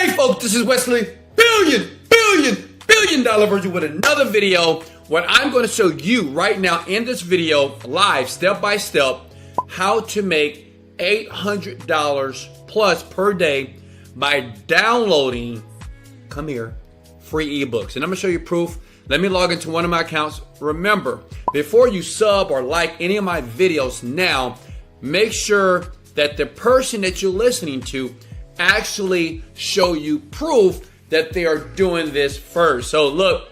Hey folks, this is Wesley, billion dollar virgin with another video where I'm going to show you right now in this video, live, step by step, how to make $800 plus per day by downloading, come here, free ebooks. And I'm going to show you proof. Let me log into one of my accounts. Remember, before you sub or like any of my videos now, make sure that the person that you're listening to actually show you proof that they are doing this first. So look,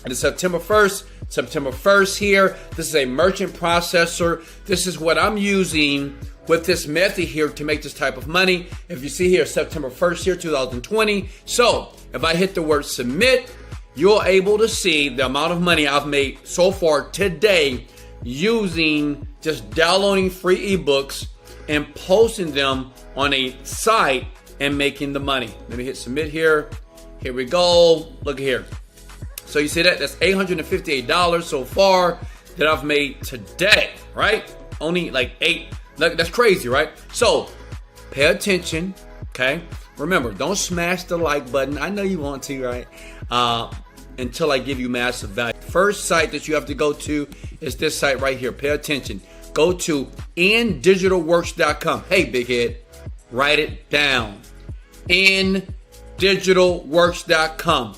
it's September 1st here. This is a merchant processor. This is what I'm using with this method here to make this type of money. If you see here, September 1st here, 2020. So if I hit the word submit, you're able to see the amount of money I've made so far today using just downloading free ebooks and posting them on a site and making the money. Let me hit submit here. Here we go. Look here. So you see that? That's $858 so far that I've made today, right? Only like 8. Look, that's crazy, right? So pay attention, okay? Remember, don't smash the like button. I know you want to, right? Until I give you massive value. First site that you have to go to is this site right here. Pay attention. Go to indigitalworks.com. Hey, big head, write it down. indigitalworks.com.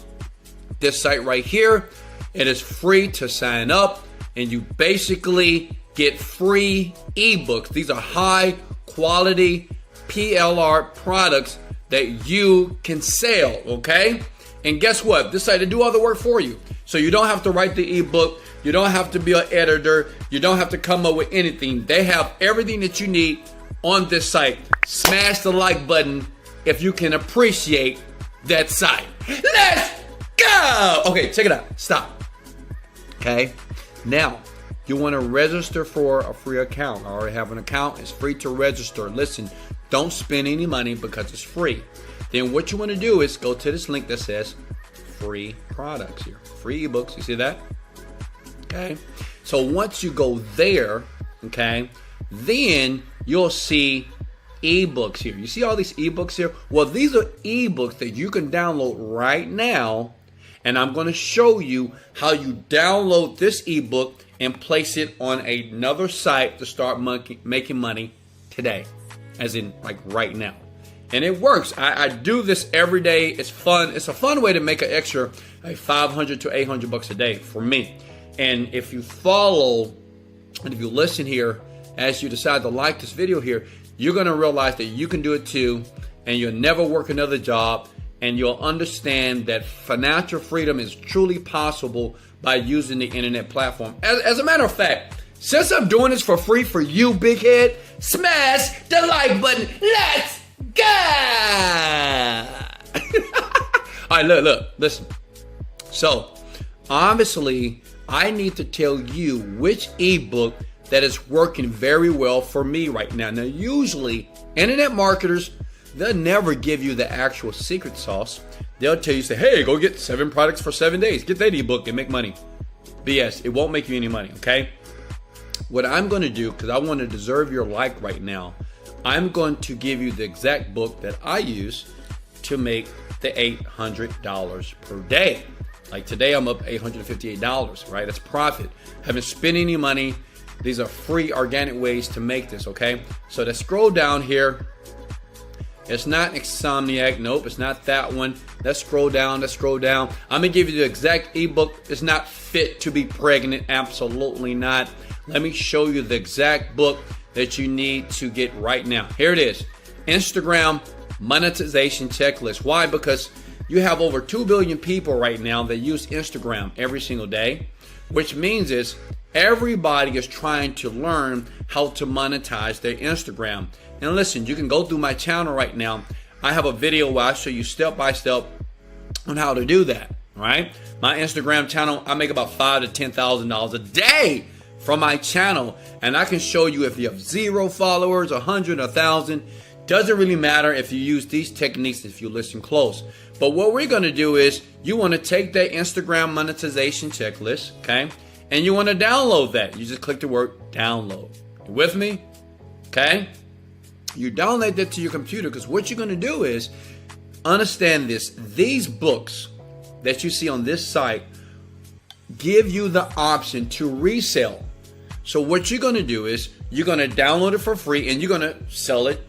This site right here, it is free to sign up, and you basically get free ebooks. These are high quality PLR products that you can sell, okay? And guess what? This site will do all the work for you. So you don't have to write the ebook. You don't have to be an editor. You don't have to come up with anything. They have everything that you need on this site. Smash the like button if you can appreciate that site. Let's go! Okay, check it out. Stop. Okay? Now, you want to register for a free account. I already have an account. It's free to register. Listen, don't spend any money because it's free. Then what you want to do is go to this link that says free products here. Free ebooks. You see that? Okay. So once you go there, okay, then you'll see ebooks here. You see all these ebooks here? Well, these are ebooks that you can download right now. And I'm going to show you how you download this ebook and place it on another site to start making money today. As in, like, right now. And it works. I do this every day. It's fun. It's a fun way to make an extra like $500 to $800 a day for me. And if you follow and if you listen here as you decide to like this video here, you're going to realize that you can do it too, and you'll never work another job, and you'll understand that financial freedom is truly possible by using the internet platform. As a matter of fact, since I'm doing this for free for you, big head, smash the like button. Let's go! All right, look, listen. So, obviously, I need to tell you which ebook that is working very well for me right now. Now, usually, internet marketers, they'll never give you the actual secret sauce. They'll tell you, say, hey, go get 7 products for 7 days. Get that ebook and make money. BS, it won't make you any money, okay? What I'm going to do, because I want to deserve your like right now, I'm going to give you the exact book that I use to make the $800 per day. Like today, I'm up $858, right? That's profit. Haven't spent any money. These are free organic ways to make this, okay? So let's scroll down here. It's not Insomniac. Nope, it's not that one. Let's scroll down. I'm going to give you the exact ebook. It's not Fit to be Pregnant. Absolutely not. Let me show you the exact book that you need to get right now. Here it is. Instagram monetization checklist. Why? Because you have over 2 billion people right now that use Instagram every single day, which means is everybody is trying to learn how to monetize their Instagram. And listen, you can go through my channel right now. I have a video where I show you step by step on how to do that, right? My Instagram channel, I make about $5,000 to $10,000 a day from my channel, and I can show you if you have 0 followers, 100, 1,000. Doesn't really matter if you use these techniques if you listen close. But what we're going to do is you want to take that Instagram monetization checklist, okay, and you want to download that. You just click the word download. You with me? Okay. You download that to your computer, because what you're going to do is understand this. These books that you see on this site give you the option to resell. So what you're going to do is you're going to download it for free and you're going to sell it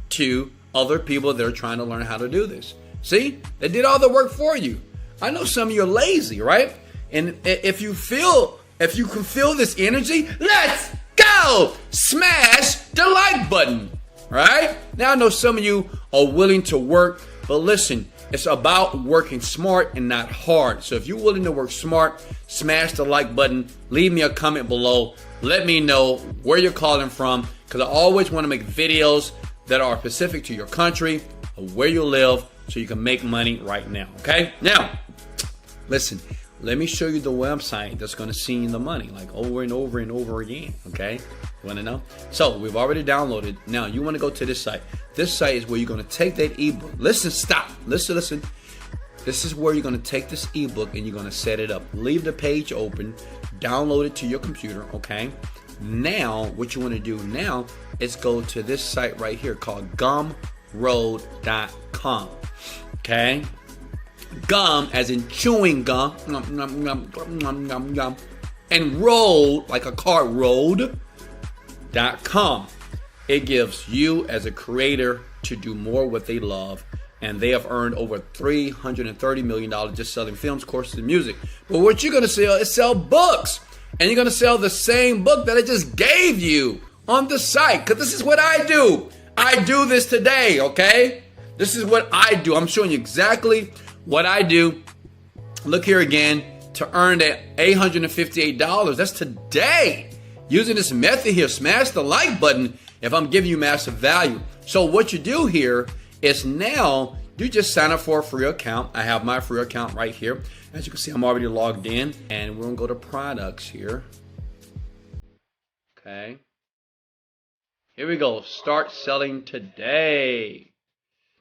to other people that are trying to learn how to do this. See, they did all the work for you. I know some of you are lazy, right? And if you can feel this energy, let's go! Smash the like button, right? Now I know some of you are willing to work, but listen, it's about working smart and not hard. So if you're willing to work smart, smash the like button, leave me a comment below. Let me know where you're calling from, because I always want to make videos that are specific to your country or where you live so you can make money right now, okay? Now, listen, let me show you the website that's going to send you the money like over and over and over again, okay? You want to know? So we've already downloaded. Now you want to go to this site. This site is where you're going to take that ebook. Listen, stop. Listen. This is where you're going to take this ebook and you're going to set it up. Leave the page open. Download it to your computer, okay? Now, what you want to do now is go to this site right here called gumroad.com, okay? Gum as in chewing gum, and road like a car, road.com. It gives you as a creator to do more what they love, and they have earned over $330 million just selling films, courses, and music. But what you're going to sell is sell books, and you're going to sell the same book that I just gave you on the site, because this is what I do. I do this today, okay? This is what I do. I'm showing you exactly what I do. Look here again, to earn that $858. That's today. Using this method here, smash the like button if I'm giving you massive value. So what you do here is now you just sign up for a free account. I have my free account right here. As you can see, I'm already logged in, and we're gonna go to products here. Okay. Here we go. Start selling today.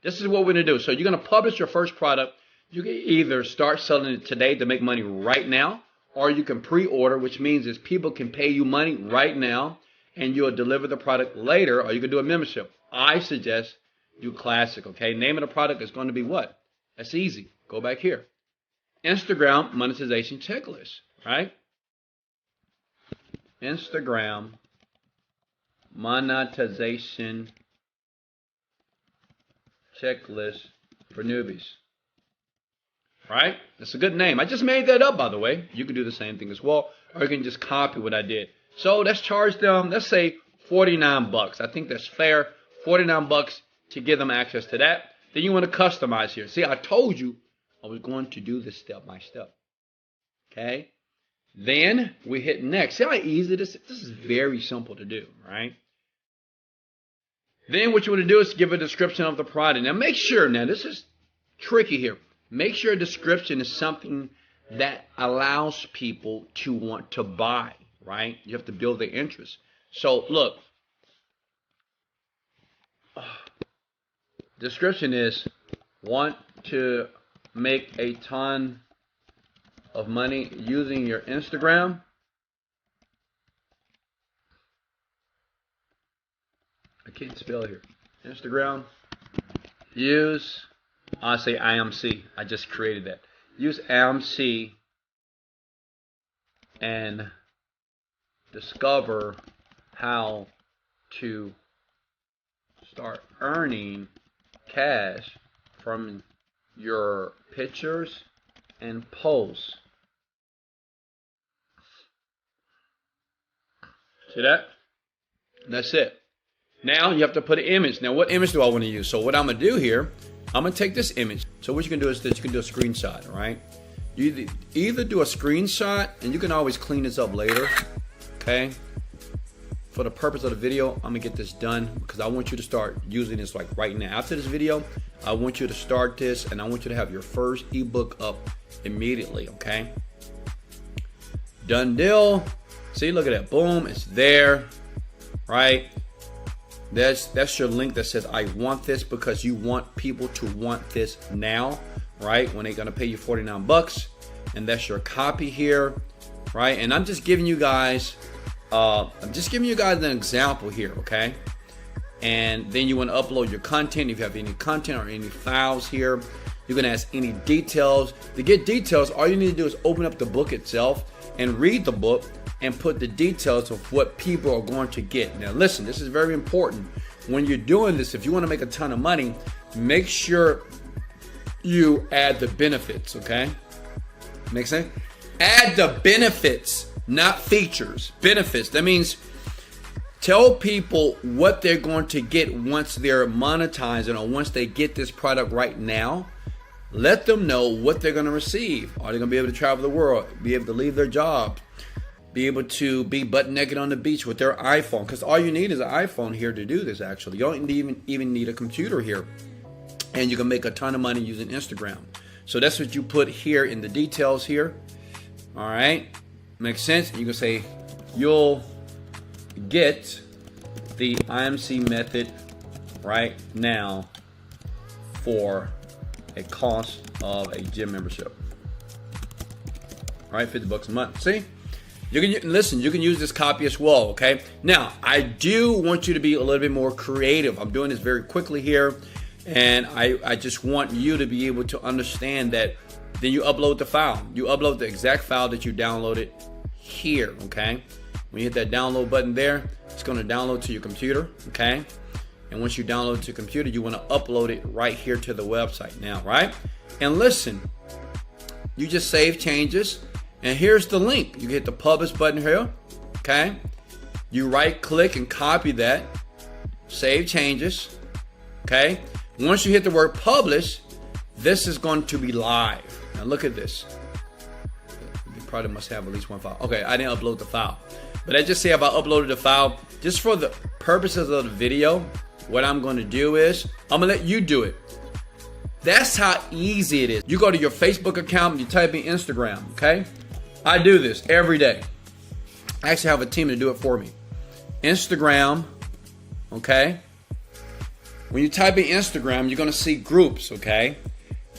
This is what we're gonna do. So you're gonna publish your first product. You can either start selling it today to make money right now, or you can pre-order, which means is people can pay you money right now and you'll deliver the product later, or you can do a membership. I suggest do classic, okay? Name of the product is going to be what? That's easy. Go back here. Instagram monetization checklist, right? Instagram monetization checklist for newbies. Right? That's a good name. I just made that up, by the way. You can do the same thing as well, or you can just copy what I did. So let's charge them, let's say $49. I think that's fair. $49 to give them access to that. Then you want to customize here. See, I told you I was going to do this step by step. Okay? Then we hit next. See how easy this is? This is very simple to do, right? Then what you want to do is give a description of the product. Now make sure, now this is tricky here. Make sure a description is something that allows people to want to buy, right? You have to build their interest. So look, description is want to make a ton of money using your Instagram. I can't spell here. Instagram. Use, I say IMC. I just created that. Use IMC and discover how to start earning cash from your pictures and posts. See that? That's it. Now you have to put an image. Now what image do I want to use? So what I'm going to do here, I'm going to take this image. So what you can do is that you can do a screenshot, right? You either do a screenshot, and you can always clean this up later, okay? For the purpose of the video, I'm going to get this done because I want you to start using this like right now. After this video, I want you to start this, and I want you to have your first ebook up immediately, okay? Done deal. See, look at that. Boom, it's there, right? That's your link that says I want this, because you want people to want this now, right? When they're gonna pay you $49, and that's your copy here, right? And I'm just giving you guys, an example here, okay? And then you want to upload your content. If you have any content or any files here, you can ask any details. To get details, all you need to do is open up the book itself and read the book and put the details of what people are going to get. Now listen, this is very important. When you're doing this, if you want to make a ton of money, make sure you add the benefits, okay? Make sense? Add the benefits, not features. Benefits. That means tell people what they're going to get once they're monetizing or once they get this product right now. Let them know what they're going to receive. Are they going to be able to travel the world, be able to leave their job, be able to be butt naked on the beach with their iPhone? Because all you need is an iPhone here to do this, actually. You don't even need a computer here. And you can make a ton of money using Instagram. So that's what you put here in the details here. All right. Makes sense? You can say you'll get the IMC method right now for a cost of a gym membership. All right, $50 a month. See? You can listen, you can use this copy as well, okay? Now, I do want you to be a little bit more creative. I'm doing this very quickly here, and I just want you to be able to understand that. Then you upload the file. You upload the exact file that you downloaded here, okay? When you hit that download button there, it's going to download to your computer, okay? And once you download it to your computer, you want to upload it right here to the website now, right? And listen, you just save changes, and here's the link. You hit the publish button here, okay? You right click and copy that, save changes, okay? Once you hit the word publish, this is going to be live. Now look at this. You probably must have at least one file. Okay, I didn't upload the file. But I just say if I uploaded the file, just for the purposes of the video, what I'm going to do is, I'm going to let you do it. That's how easy it is. You go to your Facebook account, you type in Instagram, okay? I do this every day. I actually have a team to do it for me. Instagram, okay? When you type in Instagram, you're going to see groups, okay?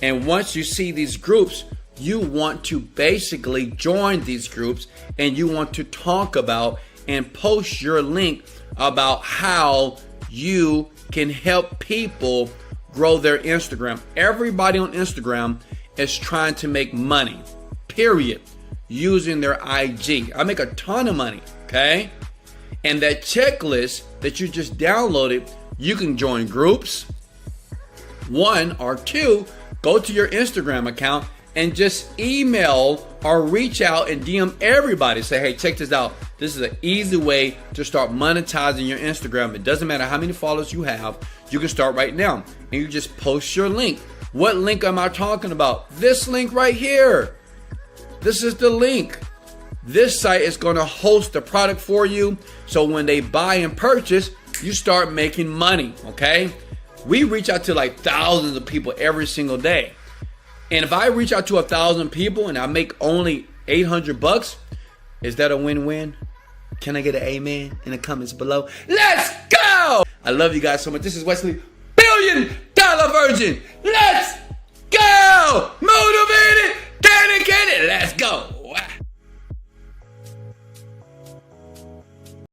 And once you see these groups, you want to basically join these groups and you want to talk about and post your link about how you can help people grow their Instagram. Everybody on Instagram is trying to make money, period, using their IG. I make a ton of money, okay? And that checklist that you just downloaded, you can join groups. 1 or 2, go to your Instagram account and just email or reach out and DM everybody. Say, hey, check this out. This is an easy way to start monetizing your Instagram. It doesn't matter how many followers you have. You can start right now. And you just post your link. What link am I talking about? This link right here. This is the link. This site is going to host the product for you. So when they buy and purchase, you start making money, okay? We reach out to like thousands of people every single day. And if I reach out to 1,000 people and I make only $800, is that a win-win? Can I get an amen in the comments below? Let's go! I love you guys so much. This is Wesley, $1 Billion Virgin. Let's go! Motivated, dedicated, let's go!